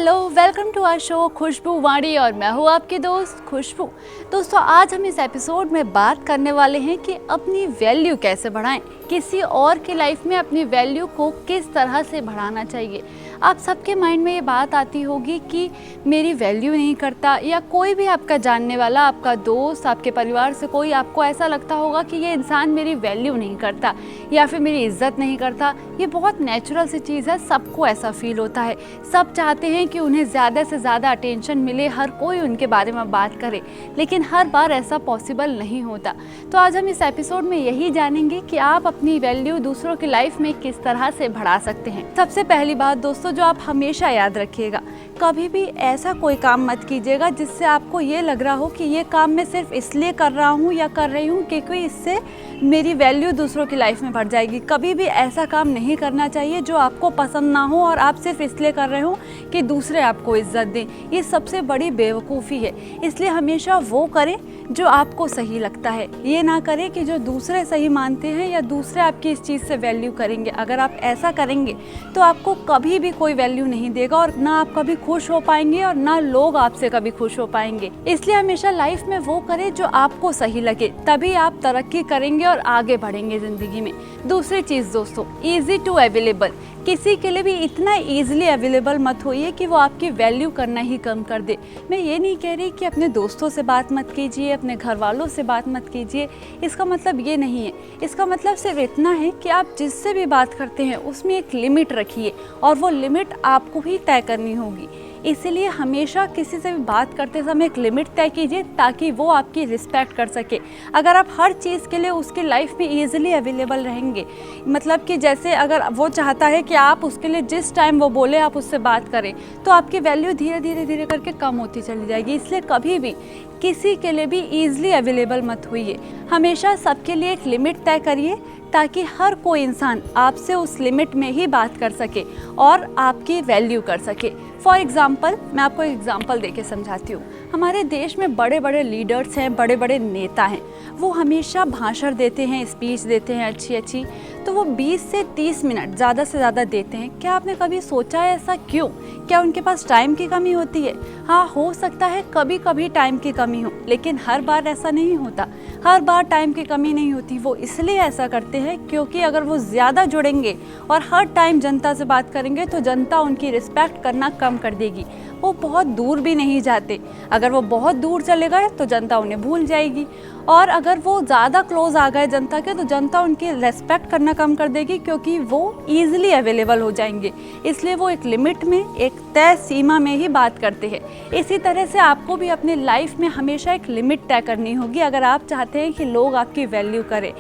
Hello, welcome to our show Khushbu Vani और मैं हूँ आपकी दोस्त खुशबू। दोस्तों, आज हम इस एपिसोड में बात करने वाले हैं कि अपनी वैल्यू कैसे बढ़ाएं, किसी और की लाइफ में अपनी वैल्यू को किस तरह से बढ़ाना चाहिए। आप सबके माइंड में ये बात आती होगी कि मेरी वैल्यू नहीं करता, या कोई भी आपका जानने वाला, आपका दोस्त, आपके परिवार से कोई आपको ऐसा लगता होगा कि ये इंसान मेरी वैल्यू नहीं करता या फिर मेरी इज्जत नहीं करता। ये बहुत नेचुरल सी चीज़ है, सबको ऐसा फील होता है। सब चाहते हैं कि उन्हें ज़्यादा से ज़्यादा अटेंशन मिले, हर कोई उनके बारे में बात करे, लेकिन हर बार ऐसा पॉसिबल नहीं होता। तो आज हम इस एपिसोड में यही जानेंगे कि आप अपनी वैल्यू दूसरों की लाइफ में किस तरह से बढ़ा सकते हैं। सबसे पहली बात दोस्तों, जो आप हमेशा याद रखिएगा, कभी भी ऐसा कोई काम मत कीजिएगा जिससे आपको ये लग रहा हो कि ये काम मैं सिर्फ इसलिए कर रहा हूँ या कर रही हूँ क्योंकि इससे मेरी वैल्यू दूसरों की लाइफ में बढ़ जाएगी। कभी भी ऐसा काम नहीं करना चाहिए जो आपको पसंद ना हो और आप सिर्फ इसलिए कर रहे हो कि दूसरे आपको इज्जत दें। ये सबसे बड़ी बेवकूफ़ी है। इसलिए हमेशा वो करें जो आपको सही लगता है, ये ना करें कि जो दूसरे सही मानते हैं या दूसरे आपकी इस चीज़ से वैल्यू करेंगे। अगर आप ऐसा करेंगे तो आपको कभी भी कोई वैल्यू नहीं देगा और ना आप कभी खुश हो पाएंगे और ना लोग आपसे कभी खुश हो पाएंगे। इसलिए हमेशा लाइफ में वो करें जो आपको सही लगे, तभी आप तरक्की करेंगे और आगे बढ़ेंगे ज़िंदगी में। दूसरी चीज़ दोस्तों, ईजी टू अवेलेबल। किसी के लिए भी इतना ईजिली अवेलेबल मत होइए कि वो आपकी वैल्यू करना ही कम कर दे। मैं ये नहीं कह रही कि अपने दोस्तों से बात मत कीजिए, अपने घर वालों से बात मत कीजिए, इसका मतलब ये नहीं है। इसका मतलब सिर्फ इतना है कि आप जिससे भी बात करते हैं उसमें एक लिमिट रखिए और वो लिमिट आपको ही तय करनी होगी। इसीलिए हमेशा किसी से भी बात करते समय एक लिमिट तय कीजिए ताकि वो आपकी रिस्पेक्ट कर सके। अगर आप हर चीज़ के लिए उसकी लाइफ में ईजिली अवेलेबल रहेंगे, मतलब कि जैसे अगर वो चाहता है कि आप उसके लिए जिस टाइम वो बोले आप उससे बात करें, तो आपकी वैल्यू धीरे धीरे करके कम होती चली जाएगी। इसलिए कभी भी किसी के लिए भी ईजिली अवेलेबल मत होइए। हमेशा सबके लिए एक लिमिट तय करिए ताकि हर कोई इंसान आपसे उस लिमिट में ही बात कर सके और आपकी वैल्यू कर सके। फॉर एग्ज़ाम्पल, मैं आपको एक एग्ज़ाम्पल देके समझाती हूँ। हमारे देश में बड़े बड़े लीडर्स हैं, बड़े बड़े नेता हैं, वो हमेशा भाषण देते हैं, स्पीच देते हैं अच्छी, तो वो 20 से 30 मिनट ज़्यादा से ज़्यादा देते हैं। क्या आपने कभी सोचा है ऐसा क्यों? क्या उनके पास टाइम की कमी होती है? हाँ, हो सकता है कभी कभी टाइम की कमी हो, लेकिन हर बार ऐसा नहीं होता। हर बार टाइम की कमी नहीं होती। वो इसलिए ऐसा करते हैं क्योंकि अगर वो ज़्यादा जुड़ेंगे और हर टाइम जनता से बात करेंगे तो जनता उनकी रिस्पेक्ट करना कम कर देगी। वो बहुत दूर भी नहीं जाते। अगर वो बहुत दूर चले गए तो जनता उन्हें भूल जाएगी, और अगर वो ज़्यादा क्लोज आ गए जनता के तो जनता उनकी रेस्पेक्ट करना कम कर देगी क्योंकि वो ईजिली अवेलेबल हो जाएंगे। इसलिए वो एक लिमिट में, एक तय सीमा में ही बात करते हैं। इसी तरह से आपको भी अपनी लाइफ में हमेशा एक लिमिट तय करनी होगी अगर आप चाहते हैं कि लोग आपकी वैल्यू करें।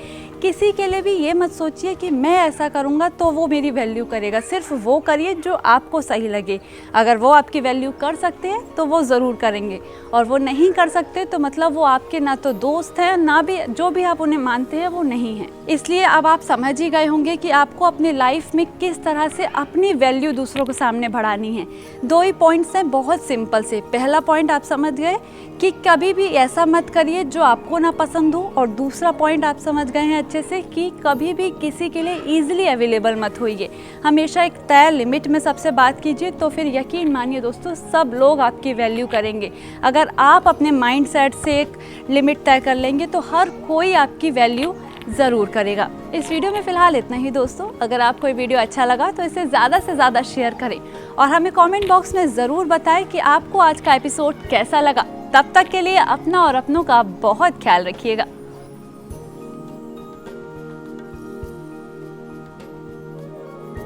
किसी के लिए भी ये मत सोचिए कि मैं ऐसा करूँगा तो वो मेरी वैल्यू करेगा। सिर्फ वो करिए जो आपको सही लगे। अगर वो आपकी वैल्यू कर सकते हैं तो वो ज़रूर करेंगे, और वो नहीं कर सकते तो मतलब वो आपके ना तो दोस्त हैं, ना भी जो भी आप उन्हें मानते हैं वो नहीं है। इसलिए अब आप समझ ही गए होंगे कि आपको अपनी लाइफ में किस तरह से अपनी वैल्यू दूसरों के सामने बढ़ानी है। 2 ही पॉइंट्स हैं, बहुत सिंपल से। पहला पॉइंट आप समझ गए कि कभी भी ऐसा मत करिए जो आपको ना पसंद हो, और दूसरा पॉइंट आप समझ गए हैं अच्छे से कि कभी भी किसी के लिए ईजिली अवेलेबल मत होइए। हमेशा एक तय लिमिट में सबसे बात कीजिए, तो फिर यकीन मानिए दोस्तों, सब लोग आपकी वैल्यू करेंगे। अगर आप अपने माइंड सेट से एक लिमिट तय कर लेंगे तो हर कोई आपकी वैल्यू ज़रूर करेगा। इस वीडियो में फ़िलहाल इतना ही दोस्तों। अगर आपको ये वीडियो अच्छा लगा तो इसे ज़्यादा से ज़्यादा शेयर करें और हमें कमेंट बॉक्स में ज़रूर बताएं कि आपको आज का एपिसोड कैसा लगा। तब तक के लिए अपना और अपनों का बहुत ख्याल रखिएगा।